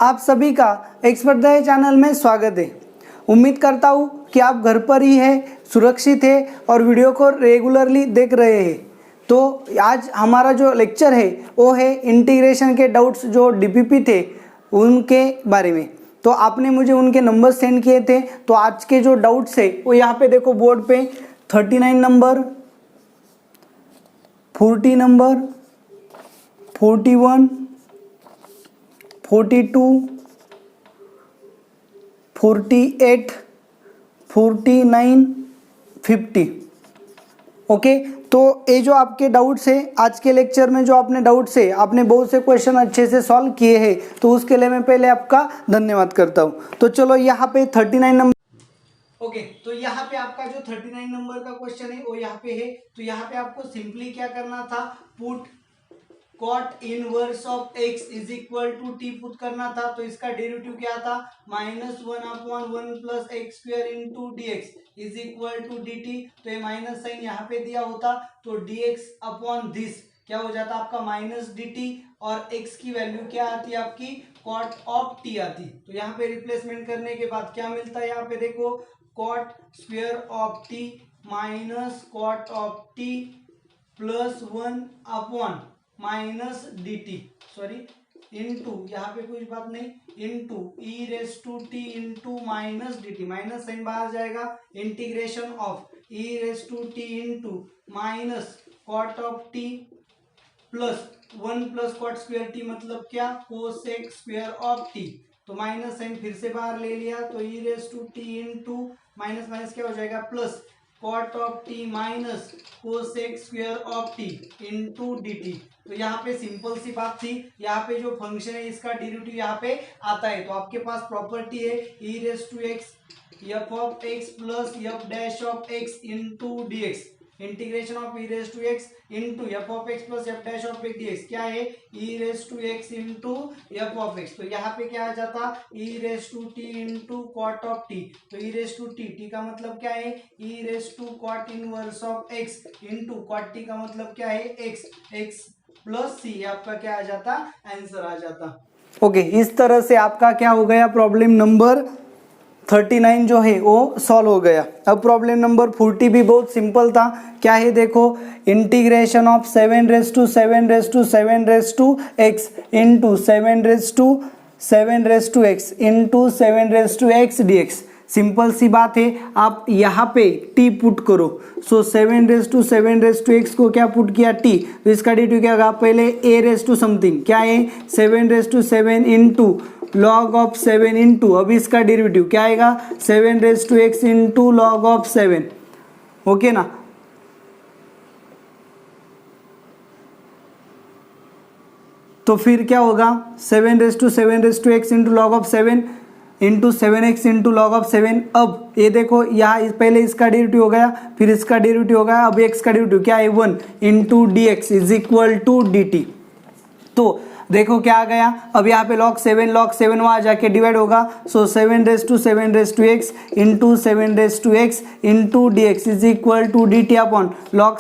आप सभी का एक्सपर्ट द चैनल में स्वागत है। उम्मीद करता हूँ कि आप घर पर ही हैं, सुरक्षित है और वीडियो को रेगुलरली देख रहे हैं। तो आज हमारा जो लेक्चर है वो है इंटीग्रेशन के डाउट्स जो डीपीपी थे उनके बारे में। तो आपने मुझे उनके नंबर सेंड किए थे, तो आज के जो डाउट्स है वो यहाँ पे देखो बोर्ड पे 39 नंबर, 40 नंबर, 41, 42, 48, 49, 50। ओके, तो ये जो आपके डाउट्स है आज के लेक्चर में, जो आपने डाउट्स है, आपने बहुत से क्वेश्चन अच्छे से सॉल्व किए हैं, तो उसके लिए मैं पहले आपका धन्यवाद करता हूँ। तो चलो यहाँ पे 39 नंबर। ओके, तो यहाँ पे आपका जो 39 नंबर का क्वेश्चन है वो यहाँ पे है। तो यहाँ पे आपको सिंपली क्या करना था, put cot inverse of x is equal to t put करना था। तो इसका डेरिवेटिव क्या था, -1/1 plus x square into d x is equal to d T. तो ये माइनस साइन यहाँ पे दिया होता तो dx अपॉन दिस क्या हो जाता आपका माइनस डी टी, और x की वैल्यू क्या आती है आपकी कॉट ऑफ टी आती। तो यहाँ पे रिप्लेसमेंट करने के बाद क्या मिलता है, यहाँ पे देखो cot square of t minus cot of t plus 1 upon minus d t, sorry into, यहाँ पे कोई बात नहीं, into e raise to t into minus d t, minus sine बाहर जाएगा, integration of e raise to t into minus cot of t plus 1 plus cot square t मतलब क्या, cosec square of t. तो minus sine फिर से बाहर ले लिया, तो e raise to t into minus minus क्या हो जाएगा plus cot of t minus cosec square of t into D T. तो यहाँ पे सिंपल सी बात थी, यहाँ पे जो फंक्शन है इसका डेरिवेटिव यहाँ पे आता है। तो आपके पास प्रॉपर्टी है e raise to x f of x plus f dash of x into d x, integration of e raise to x into f of x plus f dash of x d x क्या है, e raise to x into f of x. तो यहाँ पे क्या आ जाता, e raise to t into cot of t. तो e raise to t का मतलब क्या है, e raise to cot inverse of x into cot t का मतलब क्या है एक्स, एक्स प्लस सी, आपका क्या आ जाता, आंसर आ जाता। ओके, इस तरह से आपका क्या हो गया, प्रॉब्लम नंबर 39 जो है वो सॉल्व हो गया। अब प्रॉब्लम नंबर 40 भी बहुत सिंपल था। क्या है देखो, integration of 7 raise to 7 raise to 7 raise to x into 7 raise to 7 raise to x into 7 raise to x d x. Simple सी बात है, आप यहाँ पे t पुट करो। So 7 raise to 7 raise to x को क्या पुट किया t, तो इसका डेरिवेटिव क्या होगा, पहले a रेस टू समथिंग क्या है 7 raise to 7 into log of 7 into, अभी इसका डेरिवेटिव क्या आएगा 7 raise to x into log of 7। Okay ना, तो फिर क्या होगा 7 raise to 7 raise to x into log of 7 into 7x into log of 7। अब ये देखो यहाँ पहले इसका डेरिवेटिव हो गया, फिर इसका डेरिवेटिव हो गया, अब x का डेरिवेटिव क्या है 1 into d x is equal to d T. तो देखो क्या आ गया, अब यहाँ पे log 7 वहाँ जाके डिवाइड होगा। So 7 raise to 7 raise to x into 7 raise to x into d x is equal to d t upon log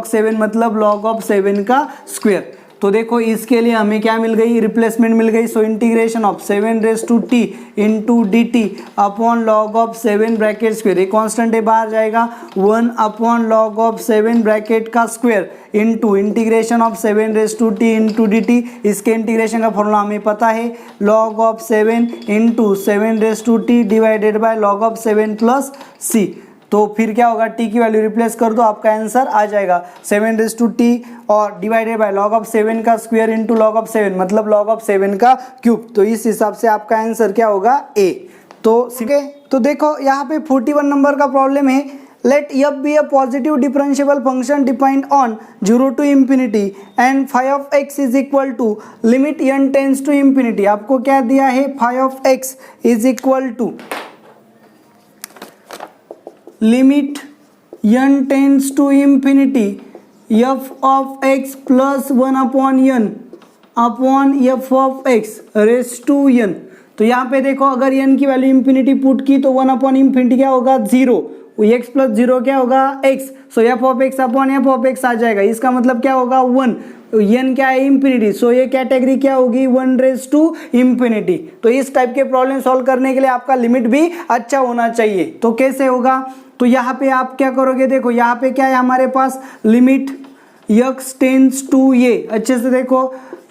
7 मतलब log ऑफ 7 का स्क्वायर। तो देखो इसके लिए हमें क्या मिल गई, रिप्लेसमेंट मिल गई। So integration of 7 raise to t into D t upon log of 7 bracket square, एक कॉन्स्टेंट है बाहर जाएगा, 1 अपॉन लॉग ऑफ 7 ब्रैकेट का square into integration of 7 raise to t into D t. इसके इंटीग्रेशन का formula हमें पता है, log of 7 into 7 raise to t divided by log of 7 plus c. तो फिर क्या होगा, t की वैल्यू रिप्लेस कर दो, आपका आंसर आ जाएगा 7 रेस टू टी और डिवाइडेड बाय लॉग ऑफ 7 का स्क्वायर इंटू लॉग ऑफ 7 मतलब लॉग ऑफ 7 का क्यूब। तो इस हिसाब से आपका आंसर क्या होगा a। तो ठीक है, तो देखो यहाँ पे 41 नंबर का प्रॉब्लम है, let f be a positive differentiable function depend on 0 to infinity and phi of x is equal to limit n tends to infinity. आपको क्या दिया है, phi of x is equal to limit n tends to infinity f of x plus 1 upon n upon f of x raise to n। तो यहाँ पे देखो अगर n की वैल्यू इंफिनिटी पुट की तो 1 अपॉन इंफिनिटी क्या होगा 0, x प्लस 0 क्या होगा x, so f of x upon f of x आ जाएगा। इसका मतलब क्या होगा 1, n क्या है इंफिनिटी, सो ये कैटेगरी क्या होगी 1 रेज टू इंफिनिटी। तो इस टाइप के प्रॉब्लम सॉल्व करने के लिए आपका लिमिट भी अच्छा होना चाहिए। तो कैसे होगा, तो यहाँ पे आप क्या करोगे, देखो यहाँ पे क्या है हमारे पास लिमिट x टेंस टू ये, अच्छे से देखो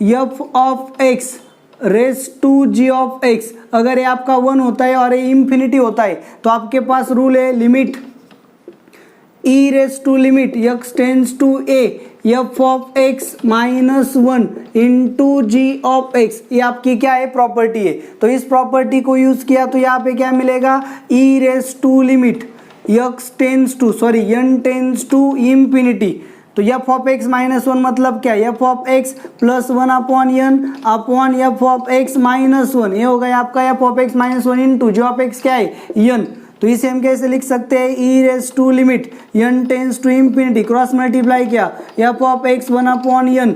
f of x raise to g of x, अगर ये आपका 1 होता है और ये इंफिनिटी होता है तो आपके पास रूल है limit e raise to limit x tends to a f of x minus 1 into g of x, ये आपकी क्या है प्रॉपर्टी है। तो इस प्रॉपर्टी को यूज किया तो यहाँ पे क्या मिलेगा e raise to limit x tends to n tends to infinity, तो f ऑफ x माइनस 1 मतलब क्या f of x plus 1 upon n upon f of x minus 1, ये हो गया आपका f of x minus 1 into g of x क्या है n। तो इसे हम कैसे लिख सकते हैं e raise to limit n tends to infinity cross multiply किया f of x 1 upon n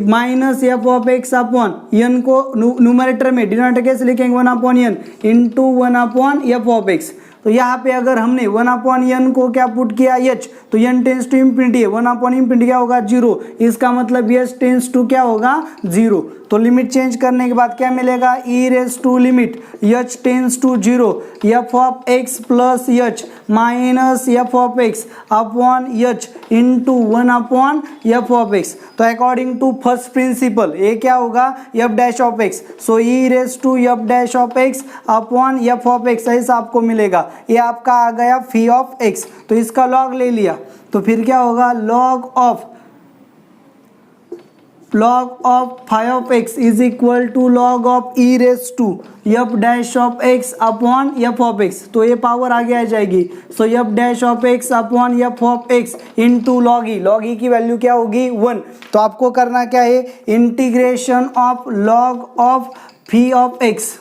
minus f of x upon n को न्यूमरेटर में, डिनोमिनेटर कैसे लिखेंगे 1 upon n into 1 upon f of x। तो यहाँ पे अगर हमने 1 अपॉन n को क्या पुट किया h, तो n टेंस टू इंफिनिटी है, 1 अपॉन इंफिनिटी क्या होगा 0, इसका मतलब h टेंस टू क्या होगा 0। तो लिमिट चेंज करने के बाद क्या मिलेगा e raise to limit h tends to 0 f of x plus h minus f of x upon h into 1 upon f of x। तो अकॉर्डिंग टू फर्स्ट प्रिंसिपल ये क्या होगा f dash of x, so e raise to f dash of x upon f of x ऐसा आपको मिलेगा। ये आपका आ गया फी ऑफ x, तो इसका लॉग ले लिया तो फिर क्या होगा log of phi of x is equal to log of e raise to f dash of x upon f of x, तो ये पावर आगे आ जाएगी, so f dash of x upon f of x into log e की value क्या होगी 1। तो आपको करना क्या है integration of log of phi of x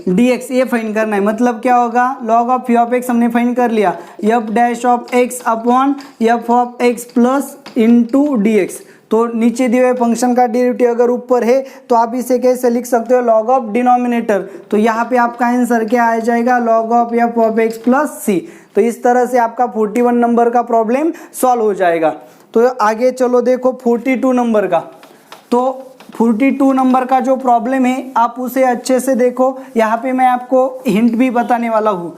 dx ये फाइंड करना है, मतलब क्या होगा log of phi of x हमने फाइंड कर लिया f dash of x upon f of x plus into dx। तो नीचे दिए हुए फंक्शन का डेरिवेटिव अगर ऊपर है तो आप इसे कैसे लिख सकते हो log ऑफ डिनोमिनेटर, तो यहाँ पे आपका आंसर क्या आ जाएगा log of f of x plus c। तो इस तरह से आपका 41 नंबर का प्रॉब्लम सॉल्व हो जाएगा। तो आगे चलो देखो 42 नंबर का, तो 42 नंबर का जो प्रॉब्लम है आप उसे अच्छे से देखो, यहाँ पे मैं आपको हिंट भी बताने वाला हूँ।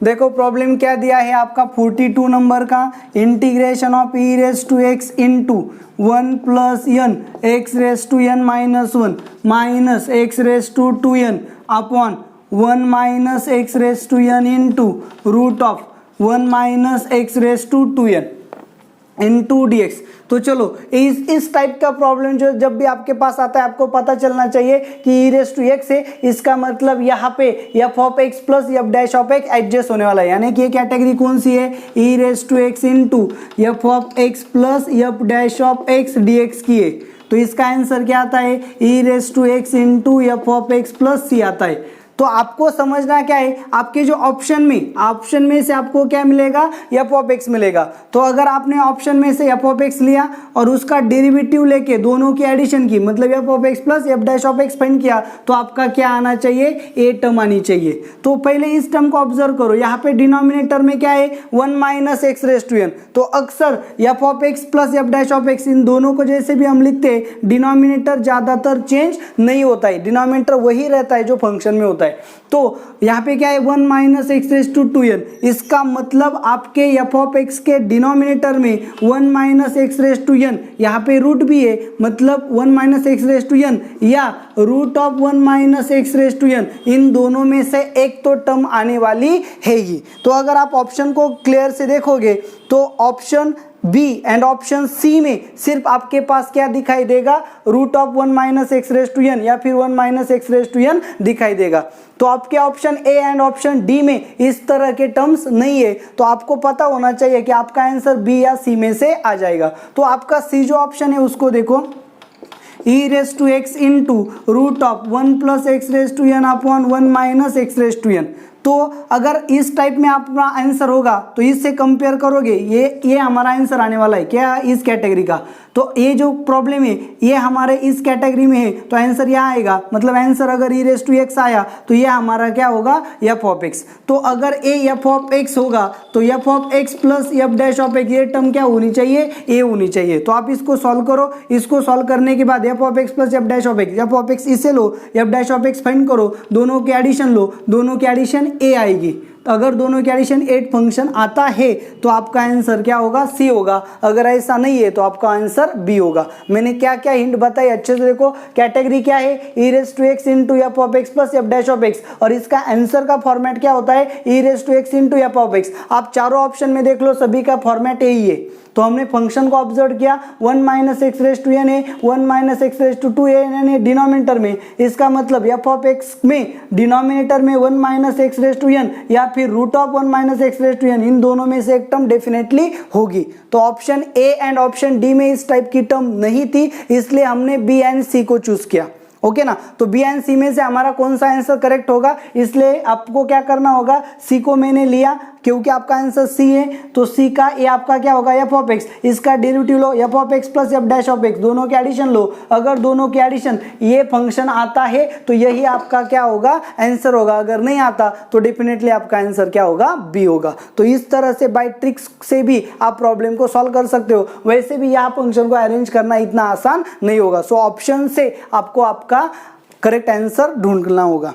देखो प्रॉब्लम क्या दिया है आपका 42 नंबर का, integration of e raise to x into 1 plus n x raise to n minus 1 minus x raise to 2n upon 1 minus x raise to n into root of 1 minus x raise to 2n into dx। तो चलो इस type का problem जो जब भी आपके पास आता है आपको पता चलना चाहिए कि e रेस टू x है, इसका मतलब यहाँ पे f of x plus f dash of x adjust होने वाला है, यानी कि ये कैटेगरी कौन सी है e raise to x into f of x plus f dash of x dx की है। तो इसका आंसर क्या आता है e raise to x into f of x plus c आता है। तो आपको समझना क्या है आपके जो ऑप्शन में से आपको क्या मिलेगा f ऑफ x मिलेगा। तो अगर आपने ऑप्शन में से f ऑफ x लिया और उसका डेरिवेटिव लेके दोनों की एडिशन की, मतलब f of x plus f dash of x find किया, तो आपका क्या आना चाहिए a टर्म आनी चाहिए। तो पहले इस टर्म को ऑब्जर्व करो, यहाँ पे डिनोमिनेटर में क्या है 1 minus x raise to n, तो अक्सर f of x plus f dash of x इन दोनों को जैसे भी हम लिखते हैं डिनोमिनेटर ज्यादातर चेंज नहीं होता है, डिनोमिनेटर वही रहता है जो फंक्शन में होता है। तो यहाँ पे क्या है 1 minus x raise to 2n, इसका मतलब आपके f ऑफ x के डिनोमिनेटर में 1 minus x raise to n, यहाँ पे रूट भी है, मतलब 1 minus x raise to n या root of 1 minus x raise to n, इन दोनों में से एक तो टर्म आने वाली है ही। तो अगर आप ऑप्शन को क्लियर से देखोगे तो option B and option C में सिर्फ आपके पास क्या दिखाई देगा root of 1 minus x raise to n या फिर 1 minus x raise to n दिखाई देगा। तो आपके option A and option D में इस तरह के टर्म्स नहीं है, तो आपको पता होना चाहिए कि आपका आंसर बी या सी में से आ जाएगा। तो आपका सी जो ऑप्शन है उसको देखो e raise to x into root of 1 plus x raise to n upon 1 minus x raise to n। तो अगर इस टाइप में आपका आंसर होगा तो इससे कंपेयर करोगे, ये हमारा आंसर आने वाला है क्या, इस कैटेगरी का। तो ये जो प्रॉब्लम है ये हमारे इस कैटेगरी में है, तो आंसर यहाँ आएगा। मतलब आंसर अगर e रेस टू एक्स आया तो ये हमारा क्या होगा, एफ ऑफ एक्स। तो अगर ए एफ ऑफ एक्स होगा तो f of x plus f dash of x, ये टर्म क्या होनी चाहिए, ए होनी चाहिए। तो आप इसको सॉल्व करो, इसको सॉल्व करने के बाद f of x plus f dash of x, f of x इसे लो, f dash of x find करो, दोनों के एडिशन लो, दोनों की एडिशन ए आएगी। तो अगर दोनों की एडिशन 8 फंक्शन आता है तो आपका आंसर क्या होगा, सी होगा। अगर ऐसा नहीं है तो आपका आंसर बी होगा। मैंने क्या क्या हिंट बताई अच्छे से देखो। कैटेगरी क्या है, e raise to x into f of x plus f dash of x, और इसका आंसर का फॉर्मेट क्या होता है, e raise to x into f of x. आप चारों ऑप्शन में देख लो, सभी का फॉर्मेट यही है। तो हमने फंक्शन को ऑब्जर्व किया, 1 minus x raise to n है, 1 minus x raise to 2 n है डिनोमिनेटर में। इसका मतलब एफ ऑफ एक्स में डिनोमिनेटर में 1 minus x raise to n या फिर root of 1 minus x raise to n, इन दोनों में से एक टर्म डेफिनेटली होगी। तो option A and option D में इस टाइप की टर्म नहीं थी, इसलिए हमने बी एंड सी को चूज किया। ओके ना। तो बी एंड सी में से हमारा कौन सा आंसर करेक्ट होगा, इसलिए आपको क्या करना होगा, सी को मैंने लिया क्योंकि आपका आंसर सी है, तो सी का ये आपका क्या होगा, एफ ऑफ एक्स, इसका derivative low, F of x plus f dash of x, दोनों के एडिशन लो। अगर दोनों के एडिशन ये फंक्शन आता है तो यही आपका क्या होगा, आंसर होगा। अगर नहीं आता तो डेफिनेटली आपका आंसर क्या होगा, बी होगा। तो इस तरह से बाय ट्रिक्स से भी आप प्रॉब्लम को सॉल्व कर सकते हो। वैसे भी यहाँ फंक्शन को अरेंज करना इतना आसान नहीं होगा। सो ऑप्शन से आपको आपका करेक्ट आंसर ढूंढना होगा।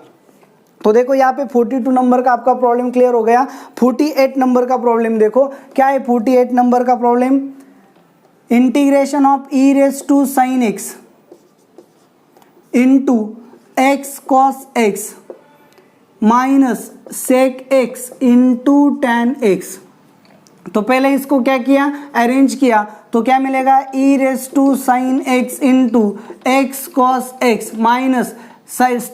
तो देखो यहाँ पे 42 नंबर का आपका प्रॉब्लम क्लियर हो गया। 48 नंबर का प्रॉब्लम देखो क्या है। 48 नंबर का problem, integration of e raise to sine x into x cos x minus sec x into tan x. तो पहले इसको क्या किया, अरेंज किया, तो क्या मिलेगा, e raise to sine x into x cos x minus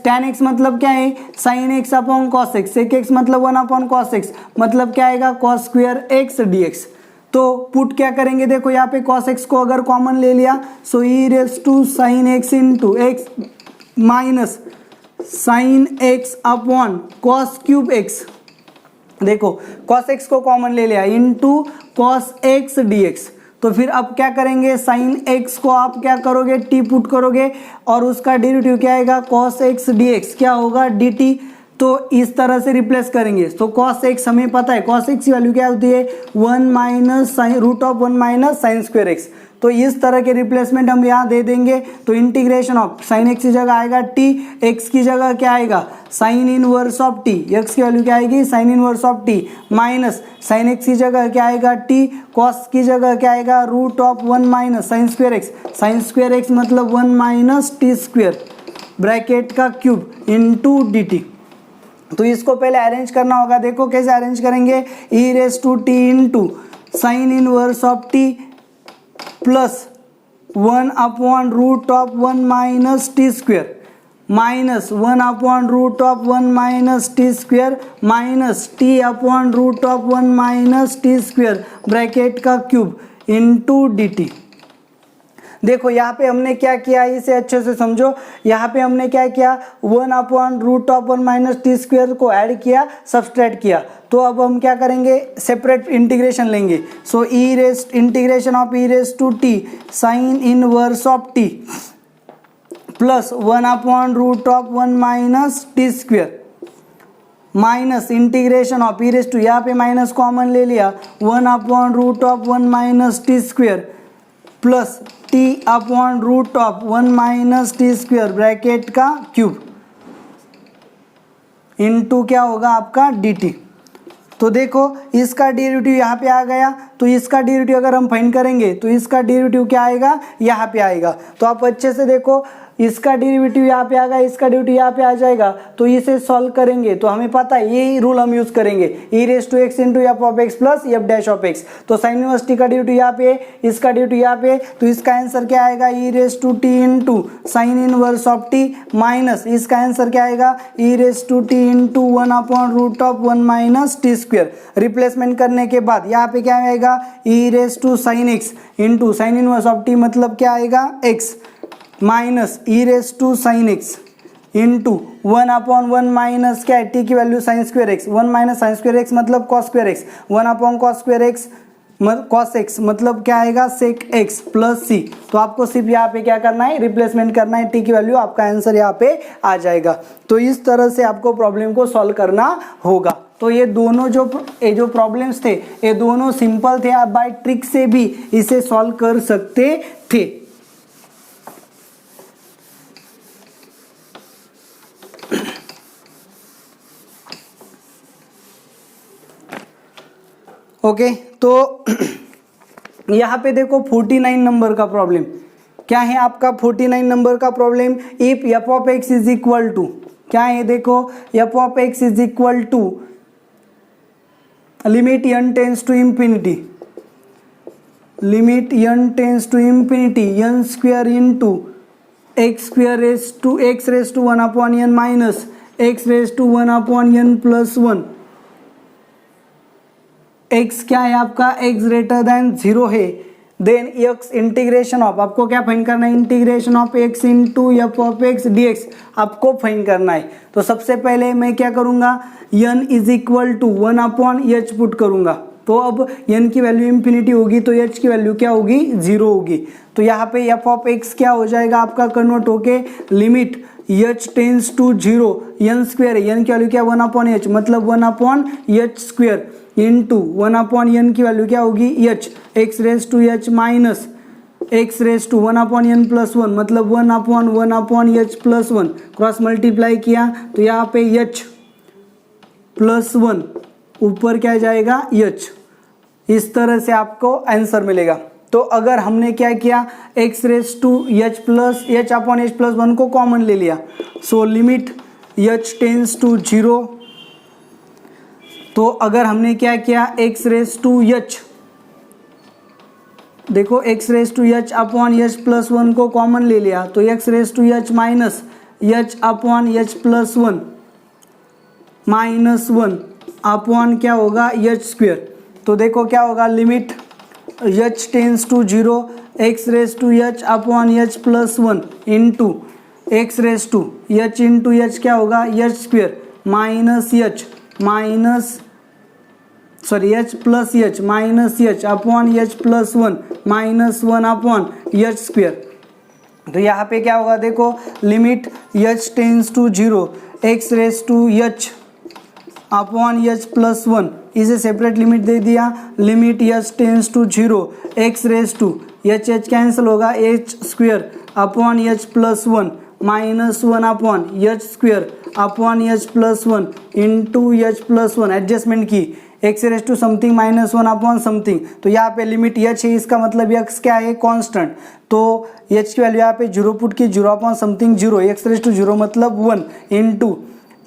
tan x मतलब क्या है, sine x upon cos x, sec x मतलब 1 अपॉन कॉस एक्स, मतलब क्या आएगा, cos square x d x. तो पुट क्या करेंगे, देखो यहाँ पे कॉस एक्स को अगर कॉमन ले लिया, so e raise to sine x into x minus sine x upon cos cube x. देखो कॉस एक्स को कॉमन ले लिया into cos x d x. तो फिर अब क्या करेंगे, साइन एक्स को आप क्या करोगे, टी पुट करोगे और उसका डेरिवेटिव क्या आएगा, कॉस एक्स डी एक्स क्या होगा, डी टी। तो इस तरह से रिप्लेस करेंगे। तो कॉस एक्स हमें पता है, कॉस एक्स की वैल्यू क्या होती है, 1 minus sine root of 1 minus sine square x. तो इस तरह के रिप्लेसमेंट हम यहाँ दे देंगे। तो इंटीग्रेशन ऑफ साइन एक्स की जगह आएगा टी, एक्स की जगह क्या आएगा, sign inverse of T, x की वैल्यू क्या आएगी, sign inverse of t, minus sine x की जगह क्या आएगा टी, कॉस की जगह क्या आएगा, root of 1 minus sine square x, sine square x मतलब 1 माइनस टी स्क्वायर ब्रैकेट का क्यूब इंटू डी टी। तो इसको पहले अरेंज करना होगा। देखो कैसे अरेंज करेंगे, e raise to t into sine inverse of t plus 1 upon root of 1 minus T square minus 1 upon root of 1 minus T square minus t upon root of 1 minus T square bracket का cube into D t. देखो यहाँ पे हमने क्या किया, इसे अच्छे से समझो। यहाँ पे हमने क्या किया, 1 upon root of 1 minus T square को ऐड किया, सब्सट्रैक्ट किया। तो अब हम क्या करेंगे, सेपरेट इंटीग्रेशन लेंगे। So e raise integration of e raise to t sine inverse of t plus 1 upon root of 1 minus T square minus integration of e raise to, यहाँ पे माइनस कॉमन ले लिया, 1 upon root of 1 minus T square plus t upon root of 1 minus T square bracket का cube into क्या होगा आपका D T. तो देखो इसका डेरिवेटिव यहाँ पे आ गया, तो इसका डेरिवेटिव अगर हम फाइंड करेंगे तो इसका डेरिवेटिव क्या आएगा, यहाँ पे आएगा। तो आप अच्छे से देखो, इसका डेरिवेटिव यहाँ पे आ गया, इसका डेरिवेटिव यहाँ पे आ जाएगा। तो इसे सॉल्व करेंगे तो हमें पता है यही रूल हम यूज करेंगे, e raise to x into f of x plus f dash of x. तो साइन इनवर्स टी का डेरिवेटिव यहाँ पे, इसका डेरिवेटिव यहाँ पे, तो इसका आंसर क्या आएगा, e raise to t into sine inverse of t minus इसका आंसर क्या आएगा, e raise to t into 1 upon root of 1 minus T square. Replacement करने के बाद यहाँ पे क्या आएगा, e raise to sine x into sine inverse of t मतलब क्या आएगा, x minus e raise to sine x into 1/1 minus क्या है, टी की value sine square x, 1 minus sine square x मतलब cos square x, 1/cos square x cos x मतलब क्या आएगा सेक एक्स प्लस सी। तो आपको सिर्फ यहाँ पे क्या करना है, रिप्लेसमेंट करना है टी की वैल्यू, आपका आंसर यहाँ पे आ जाएगा। तो इस तरह से आपको प्रॉब्लम को सॉल्व करना होगा। तो ये दोनों जो प्रॉब्लम्स थे ये दोनों सिंपल थे, आप बाय ट्रिक से भी इसे सॉल्व कर सकते थे। ओके तो यहाँ पे देखो 49 नंबर का प्रॉब्लम क्या है आपका, 49 नंबर का problem, if f of x is equal to क्या है, देखो f of x is equal to limit n tends to infinity, limit n tends to infinity n square into x square raise to x raise to 1/n minus x raise to 1/n plus 1, x क्या है आपका, x greater than 0 है, then x integration of, आपको क्या find करना है, integration of x into f of x dx आपको find करना है। तो सबसे पहले मैं क्या करूंगा, n is equal to 1/h put करूंगा। तो अब n की वैल्यू इंफिनिटी होगी तो h की वैल्यू क्या होगी, 0 होगी। तो यहाँ पे एफ ऑफ एक्स क्या हो जाएगा आपका, कन्वर्ट होके limit h tends to 0, n square है, n की वैल्यू क्या 1/h मतलब 1/h स्क्वायर इंटू 1/n की वैल्यू क्या होगी h, x raise to h minus x raise to 1/n plus 1 मतलब 1/1/h प्लस 1, क्रॉस मल्टीप्लाई किया तो यहाँ पे h प्लस 1 ऊपर क्या जाएगा h, इस तरह से आपको आंसर मिलेगा। तो अगर हमने क्या किया, x raise to h plus h/h plus 1 को कॉमन ले लिया, so limit h tends to 0, तो अगर हमने क्या किया x रेस टू h, देखो x raise to h/h plus 1 को कॉमन ले लिया तो x raise to h minus h/h plus 1 minus 1 upon क्या होगा h स्क्वायर। तो देखो क्या होगा, limit h tends to 0 x raise to h/h plus 1 into x raise to h into h क्या होगा h square minus h minus sorry h plus h minus h upon h plus 1 minus 1 upon h square. तो यहाँ पे क्या होगा, देखो limit h tends to 0 x raise to h upon h plus 1, इसे separate limit दे दिया, limit h tends to 0 x raise to h cancel होगा h square upon h plus 1 minus 1 upon h square upon h plus 1 into h plus 1, adjustment की x raise to something minus 1 upon something. तो यहाँ पे limit h है, इसका मतलब x क्या है, कांस्टेंट। तो h की वैल्यू यहाँ पे 0 पुट की, 0 upon something 0, x raise to 0 मतलब 1 into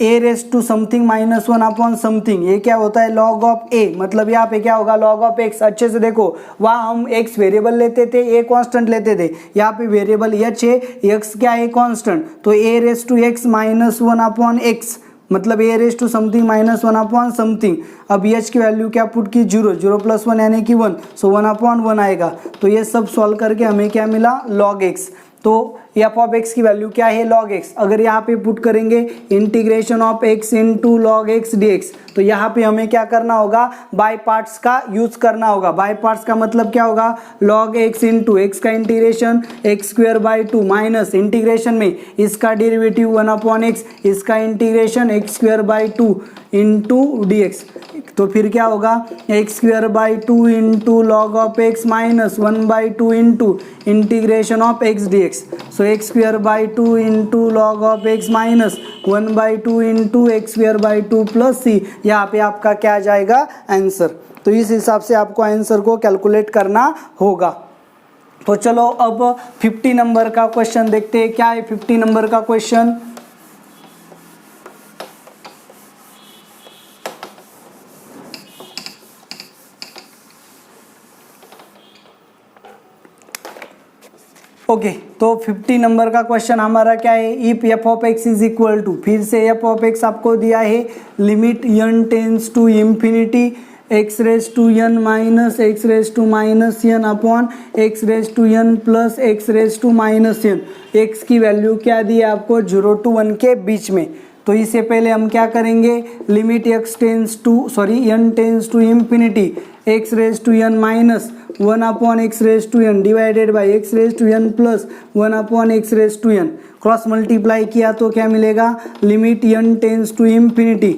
a raise to something minus 1 upon something, ये क्या होता है लॉग ऑफ a, मतलब यहाँ पे क्या होगा लॉग ऑफ x। अच्छे से देखो, वहाँ हम x वेरिएबल लेते थे, a कांस्टेंट लेते थे, यहाँ पे वेरिएबल h है, x क्या है कांस्टेंट, तो a raise to x minus 1 upon x मतलब a raise to something minus 1 upon something. अब h की वैल्यू क्या पुट की, 0, 0 प्लस 1 यानी कि 1, सो 1 अपॉन 1 आएगा। तो ये सब सॉल्व करके हमें क्या मिला, लॉग x। तो एफ ऑफ एक्स की वैल्यू क्या है, लॉग एक्स। अगर यहाँ पे पुट करेंगे integration of x into log x d x, तो यहाँ पे हमें क्या करना होगा, बाय पार्ट्स का यूज करना होगा। बाय पार्ट्स का मतलब क्या होगा, लॉग एक्स इंटू एक्स का integration x square by 2 minus integration में इसका डेरिवेटिव 1 अपॉन एक्स, इसका integration x square by 2 into d x. तो फिर क्या होगा, x square by 2 into log of x minus 1/2 into integration of x d x. So x square by 2 into log of x minus 1/2 into x square by 2 plus c. यहाँ पे आपका क्या आ जाएगा answer. तो इस हिसाब से आपको आंसर को कैलकुलेट करना होगा। तो चलो अब 50 नंबर का क्वेश्चन देखते हैं। क्या है 50 नंबर का क्वेश्चन, ओके तो 50 नंबर का क्वेश्चन हमारा क्या है, if f of x is equal to, फिर से एफ ऑफ एक्स आपको दिया है limit n tends to infinity x raise to n minus x raise to minus n upon x raise to n plus x raise to minus n. एक्स की value क्या दी है आपको 0 to 1 के बीच में। तो इससे पहले हम क्या करेंगे, limit n tends to infinity x raise to n minus 1 upon x raise to n divided by x raise to n plus 1 upon x raise to n. Cross multiply किया तो क्या मिलेगा, limit n tends to infinity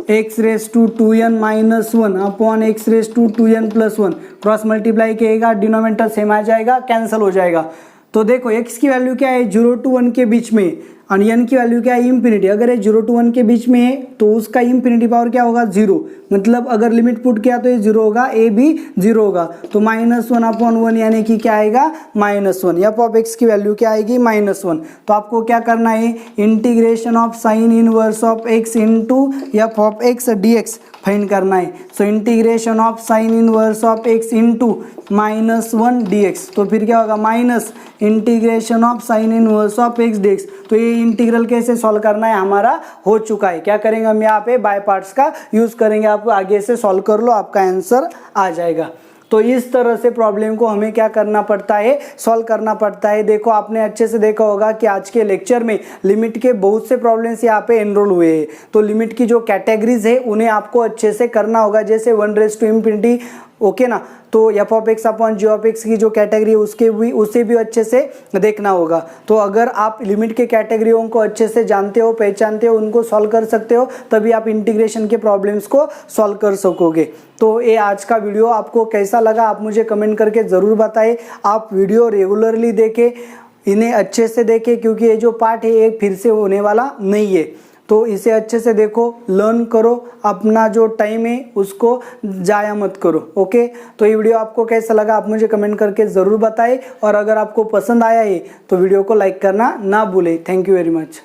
x raise to 2n minus 1 upon x raise to 2n plus 1। Cross multiply किएगा, denominator same आ जाएगा, cancel हो जाएगा। तो देखो x की वैल्यू क्या है 0 to 1 के बीच में और n की वैल्यू क्या है इंफिनिटी। अगर ये 0 to 1 के बीच में है तो उसका इंफिनिटी पावर क्या होगा 0, मतलब अगर लिमिट पुट किया तो ये 0 होगा, a भी 0 होगा। तो -1 अपॉन 1 यानी कि क्या आएगा -1। एफ ऑफ एक्स की वैल्यू क्या आएगी -1। तो आपको क्या करना है, integration of sine inverse of x into f of x dx find करना है। सो integration of sine inverse of x into -1 dx। तो फिर क्या होगा minus integration of sine inverse of x dx। तो ये इंटीग्रल कैसे सॉल्व करना है हमारा हो चुका है। क्या करेंगे हम यहाँ पे बाय पार्ट्स का यूज करेंगे। आप आगे से सॉल्व कर लो, आपका आंसर आ जाएगा। तो इस तरह से प्रॉब्लम को हमें क्या करना पड़ता है, सॉल्व करना पड़ता है। देखो आपने अच्छे से देखा होगा कि आज के लेक्चर में लिमिट के बहुत से प्रॉब्लम्स यहाँ पे एनरोल हुए हैं। तो लिमिट की जो कैटेगरीज है उन्हें आपको अच्छे से करना होगा, जैसे 1 रेज टू इंफिनिटी, ओके ना। तो f of x upon g of x की जो कैटेगरी है उसे भी अच्छे से देखना होगा। तो अगर आप लिमिट के कैटेगरियों को अच्छे से जानते हो, पहचानते हो, उनको सॉल्व कर सकते हो, तभी आप इंटीग्रेशन के प्रॉब्लम्स को सॉल्व कर सकोगे। तो ये आज का वीडियो आपको कैसा लगा आप मुझे कमेंट करके ज़रूर बताएं। आप वीडियो रेगुलरली देखें, इन्हें अच्छे से देखें, क्योंकि ये जो पार्ट है ये फिर से होने वाला नहीं है। तो इसे अच्छे से देखो, लर्न करो, अपना जो टाइम है उसको जाया मत करो, ओके। तो ये वीडियो आपको कैसा लगा आप मुझे कमेंट करके ज़रूर बताएं, और अगर आपको पसंद आया है तो वीडियो को लाइक करना ना भूलें। Thank you very much.